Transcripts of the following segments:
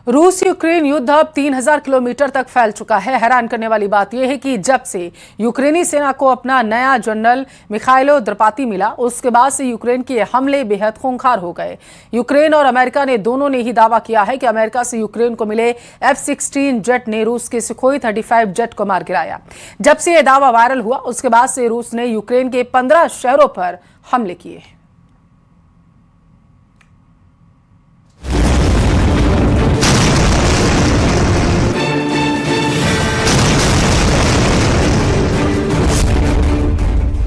रूस यूक्रेन युद्ध अब 3000 किलोमीटर तक फैल चुका है। हैरान करने वाली बात यह है कि जब से यूक्रेनी सेना को अपना नया जनरल मिखाइलो द्रपाती मिला, उसके बाद से यूक्रेन के हमले बेहद खूंखार हो गए। यूक्रेन और अमेरिका ने दोनों ने ही दावा किया है कि अमेरिका से यूक्रेन को मिले F-16 जेट ने रूस के सुखोई 35 जेट को मार गिराया। जब से यह दावा वायरल हुआ, उसके बाद से रूस ने यूक्रेन के 15 शहरों पर हमले किए।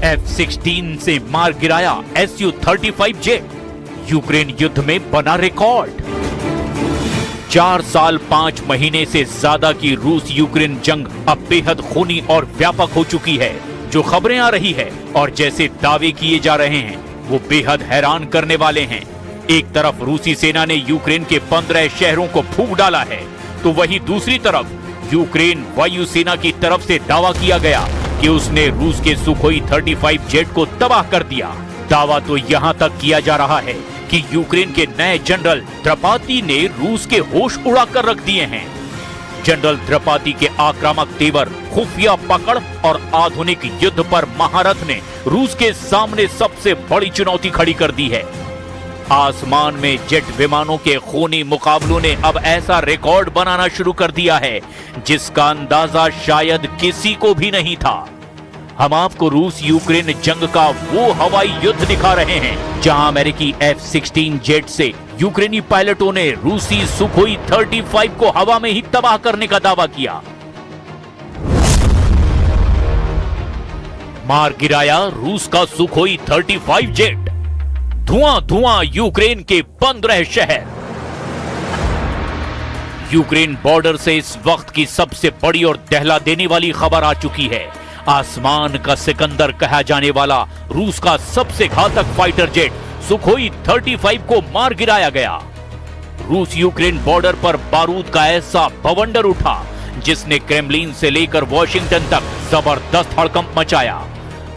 F-16 से मार गिराया Su-35 जेट। यूक्रेन युद्ध में बना रिकॉर्ड। 4 साल 5 महीने से ज्यादा की रूस यूक्रेन जंग अब बेहद खूनी और व्यापक हो चुकी है। जो खबरें आ रही है और जैसे दावे किए जा रहे हैं, वो बेहद हैरान करने वाले हैं। एक तरफ रूसी सेना ने यूक्रेन के 15 शहरों को फूंक डाला है, तो वहीं दूसरी तरफ यूक्रेन वायुसेना की तरफ से दावा किया गया कि उसने रूस के सुखोई 35 जेट को तबाह कर दिया। दावा तो यहां तक किया जा रहा है कि यूक्रेन के नए जनरल द्रपाती ने रूस के होश उड़ाकर रख दिए हैं। जनरल द्रपाती के आक्रामक तेवर, खुफिया पकड़ और आधुनिक युद्ध पर महारथ ने रूस के सामने सबसे बड़ी चुनौती खड़ी कर दी है। आसमान में जेट विमानों के खूनी मुकाबलों ने अब ऐसा रिकॉर्ड बनाना शुरू कर दिया है जिसका अंदाजा शायद किसी को भी नहीं था। हम आपको रूस यूक्रेन जंग का वो हवाई युद्ध दिखा रहे हैं जहां अमेरिकी F-16 जेट से यूक्रेनी पायलटों ने रूसी सुखोई 35 को हवा में ही तबाह करने का दावा किया। मार गिराया रूस का सुखोई 35 जेट। धुआं धुआं यूक्रेन के 15 शहर। यूक्रेन बॉर्डर से इस वक्त की सबसे बड़ी और दहला देने वाली खबर आ चुकी है। आसमान का सिकंदर कहा जाने वाला रूस का सबसे घातक फाइटर जेट सुखोई 35 को मार गिराया गया। रूस यूक्रेन बॉर्डर पर बारूद का ऐसा बवंडर उठा जिसने क्रेमलिन से लेकर वॉशिंगटन तक जबरदस्त हड़कंप मचाया।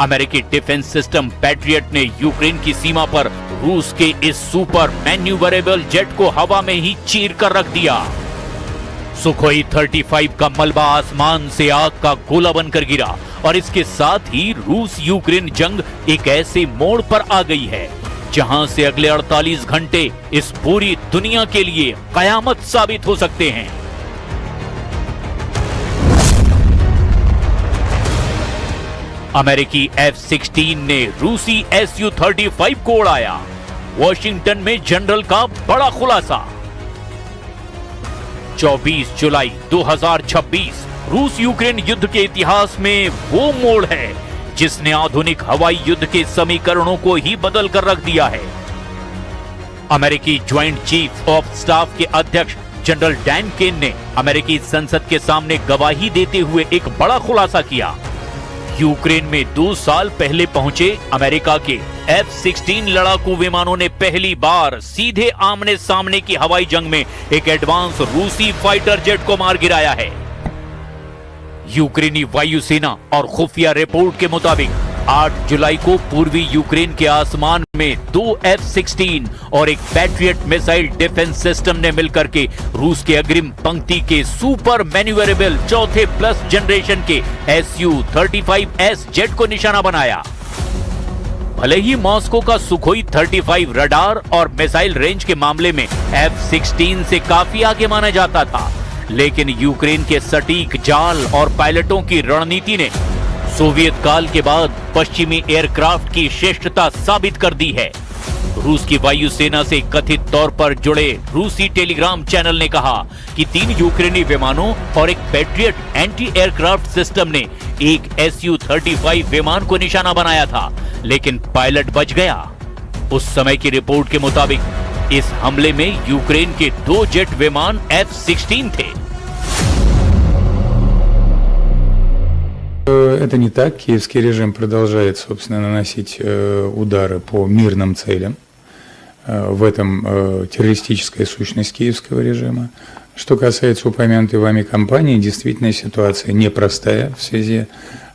अमेरिकी डिफेंस सिस्टम पैट्रियट ने यूक्रेन की सीमा पर रूस के इस सुपर मैन्यूवरेबल जेट को हवा में ही चीर कर रख दिया। सुखोई 35 का मलबा आसमान से आग का गोला बनकर गिरा और इसके साथ ही रूस यूक्रेन जंग एक ऐसे मोड़ पर आ गई है जहां से अगले 48 घंटे इस पूरी दुनिया के लिए कयामत साबित हो सकते हैं। अमेरिकी F-16 ने रूसी Su-35 को उड़ाया। वॉशिंगटन में जनरल का बड़ा खुलासा। 24 जुलाई 2026 रूस यूक्रेन युद्ध के इतिहास में वो मोड़ है जिसने आधुनिक हवाई युद्ध के समीकरणों को ही बदल कर रख दिया है। अमेरिकी ज्वाइंट चीफ ऑफ स्टाफ के अध्यक्ष जनरल डैन केन ने अमेरिकी संसद के सामने गवाही देते हुए एक बड़ा खुलासा किया। यूक्रेन में 2 साल पहले पहुंचे अमेरिका के F-16 लड़ाकू विमानों ने पहली बार सीधे आमने सामने की हवाई जंग में एक एडवांस रूसी फाइटर जेट को मार गिराया है। यूक्रेनी वायुसेना और खुफिया रिपोर्ट के मुताबिक 8 जुलाई को पूर्वी यूक्रेन के आसमान में 2 F-16 और एक पैट्रियट मिसाइल डिफेंस सिस्टम ने मिलकर के रूस के अग्रिम पंक्ति के सुपर मैन्यूवरेबल चौथे प्लस जनरेशन के Su-35S जेट को निशाना बनाया। भले ही मॉस्को का सुखोई 35 रडार और मिसाइल रेंज के मामले में F-16 से काफी आगे माना जाता था, लेकिन यूक्रेन के सटीक जाल और पायलटों की रणनीति ने सोवियत काल के बाद पश्चिमी एयरक्राफ्ट की श्रेष्ठता साबित कर दी है। रूस की वायुसेना से कथित तौर पर जुड़े रूसी टेलीग्राम चैनल ने कहा कि 3 यूक्रेनी विमानों और एक पैट्रियट एंटी एयरक्राफ्ट सिस्टम ने एक Su-35 विमान को निशाना बनाया था, लेकिन पायलट बच गया। उस समय की रिपोर्ट के मुताबिक इस हमले में यूक्रेन के 2 जेट विमान F-16 थे। Это не так. Киевский режим продолжает, собственно, наносить удары по мирным целям. В этом террористическая сущность киевского режима. Что касается упомянутой вами компании, действительно ситуация непростая в связи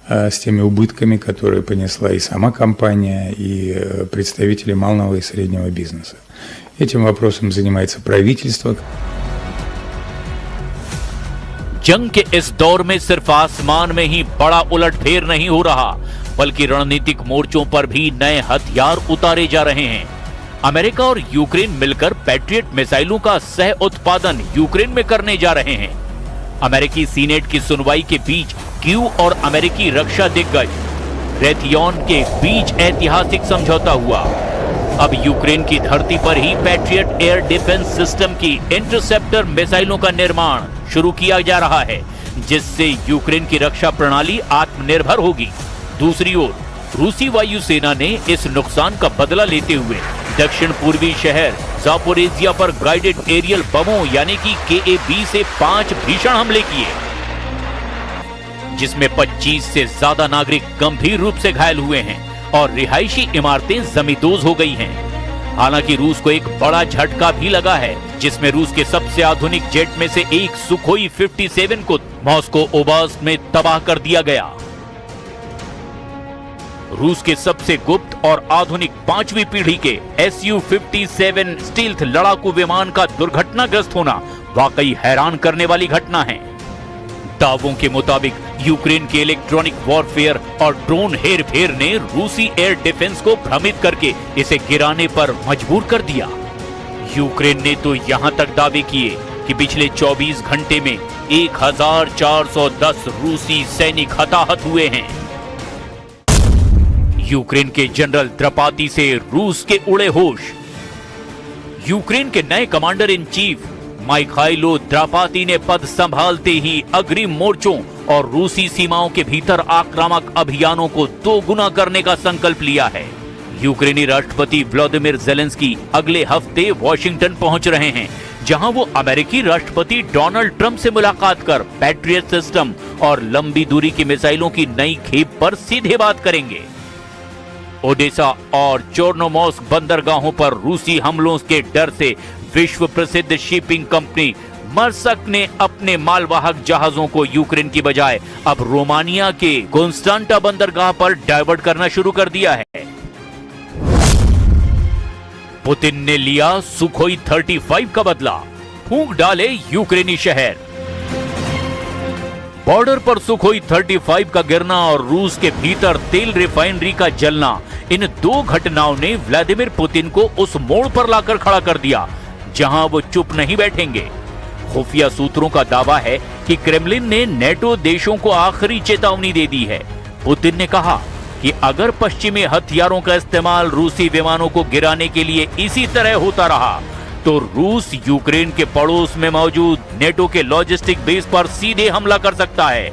с теми убытками, которые понесла и сама компания, и представители малого и среднего бизнеса. Этим вопросом занимается правительство. जंग के इस दौर में सिर्फ आसमान में ही बड़ा उलटफेर नहीं हो रहा, बल्कि रणनीतिक मोर्चों पर भी नए हथियार उतारे जा रहे हैं। अमेरिका और यूक्रेन मिलकर पैट्रियट मिसाइलों का सह उत्पादन यूक्रेन में करने जा रहे हैं। अमेरिकी सीनेट की सुनवाई के बीच कीव और अमेरिकी रक्षा दिग्गज रेथियन के बीच ऐतिहासिक समझौता हुआ। अब यूक्रेन की धरती पर ही पैट्रियट एयर डिफेंस सिस्टम की इंटरसेप्टर मिसाइलों का निर्माण शुरू किया जा रहा है, जिससे यूक्रेन की रक्षा प्रणाली आत्मनिर्भर होगी। दूसरी ओर रूसी वायुसेना ने इस नुकसान का बदला लेते हुए दक्षिण पूर्वी शहर जापोरेजिया पर गाइडेड एरियल बमों यानी कि KA-20 से 5 भीषण हमले किए, जिसमें 25 से ज्यादा नागरिक गंभीर रूप से घायल हुए हैं और रिहायशी इमारतें जमींदोज हो गई हैं। हालांकि रूस को एक बड़ा झटका भी लगा है, जिसमें रूस के सबसे आधुनिक जेट में से एक सुखोई 57 को मॉस्को ओब्लास्ट में तबाह कर दिया गया। रूस के सबसे गुप्त और आधुनिक 5वीं पीढ़ी के Su-57 स्टील्थ लड़ाकू विमान का दुर्घटनाग्रस्त होना वाकई हैरान करने वाली घटना है। दावों के मुताबिक यूक्रेन के इलेक्ट्रॉनिक वॉरफेयर और ड्रोन हेरफेर ने रूसी एयर डिफेंस को भ्रमित करके इसे गिराने पर मजबूर कर दिया। यूक्रेन ने तो यहां तक दावे किए कि पिछले 24 घंटे में 1410 रूसी सैनिक हताहत हुए हैं। यूक्रेन के जनरल द्रपाती से रूस के उड़े होश। यूक्रेन के नए कमांडर इन चीफ मिखाइलो द्रपाती ने पद संभालते ही अग्रिम मोर्चों और रूसी सीमाओं के भीतर आक्रामक अभियानों को 2 गुना करने का संकल्प लिया है। यूक्रेनी राष्ट्रपति व्लादिमीर ज़ेलेंस्की अगले हफ्ते वॉशिंगटन पहुंच रहे हैं, जहां वो अमेरिकी राष्ट्रपति डोनाल्ड ट्रंप से मुलाकात कर पैट्रियट सिस्टम और लंबी दूरी की मिसाइलों की नई खेप पर सीधे बात करेंगे। ओडेसा और चोर्नोमोर्स्क बंदरगाहों पर रूसी हमलों के डर से विश्व प्रसिद्ध शिपिंग कंपनी मर्सक ने अपने मालवाहक जहाजों को यूक्रेन की बजाय अब रोमानिया के कॉन्स्टेंटा बंदरगाह पर डाइवर्ट करना शुरू कर दिया है। पुतिन ने लिया सुखोई 35 का बदला, फूंक डाले यूक्रेनी शहर। बॉर्डर पर सुखोई 35 का गिरना और रूस के भीतर तेल रिफाइनरी का जलना, इन 2 घटनाओं ने व्लादिमीर पुतिन को उस मोड़ पर लाकर खड़ा कर दिया जहां वो चुप नहीं बैठेंगे। खुफिया सूत्रों का दावा है कि क्रेमलिन ने नेटो देशों को आखिरी चेतावनी दे दी है। पुतिन ने कहा कि अगर पश्चिमी हथियारों का इस्तेमाल रूसी विमानों को गिराने के लिए इसी तरह होता रहा तो रूस यूक्रेन के पड़ोस में मौजूद नेटो के लॉजिस्टिक बेस पर सीधे हमला कर सकता है।